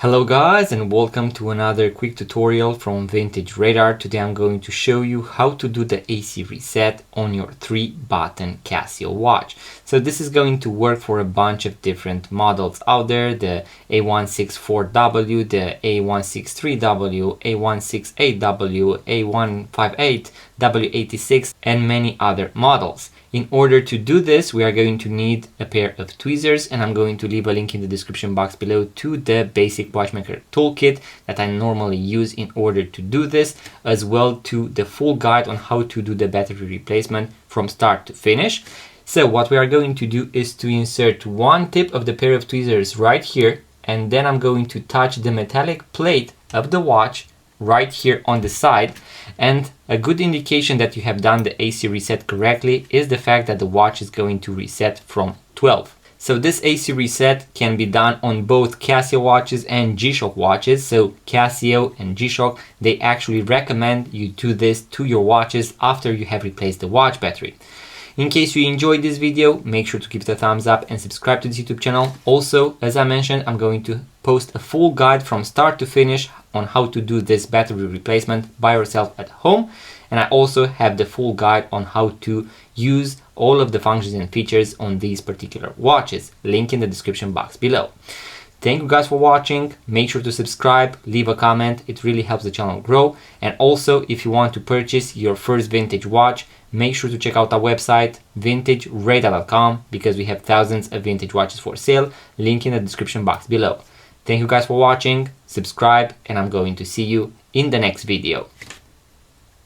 Hello guys, and welcome to another quick tutorial from Vintage Radar. Today I'm going to show you how to do the AC reset on your 3-button Casio watch. So this is going to work for a bunch of different models out there: the A164W, the A163W, A168W, A158, W86 and many other models. In order to do this, we are going to need a pair of tweezers, and I'm going to leave a link in the description box below to the basic watchmaker toolkit that I normally use in order to do this, as well to the full guide on how to do the battery replacement from start to finish. So what we are going to do is to insert one tip of the pair of tweezers right here, and then I'm going to touch the metallic plate of the watch right here on the side. And a good indication that you have done the AC reset correctly is the fact that the watch is going to reset from 12. So this AC reset can be done on both Casio watches and G-Shock watches. So Casio and G-Shock, they actually recommend you do this to your watches after you have replaced the watch battery. In case you enjoyed this video, make sure to give it a thumbs up and subscribe to this YouTube channel. Also, as I mentioned, I'm going to post a full guide from start to finish on how to do this battery replacement by yourself at home. And I also have the full guide on how to use all of the functions and features on these particular watches. Link in the description box below. Thank you guys for watching. Make sure to subscribe, leave a comment. It really helps the channel grow. And also, if you want to purchase your first vintage watch, make sure to check out our website, vintageradar.com, because we have thousands of vintage watches for sale. Link in the description box below. Thank you guys for watching. Subscribe, and I'm going to see you in the next video.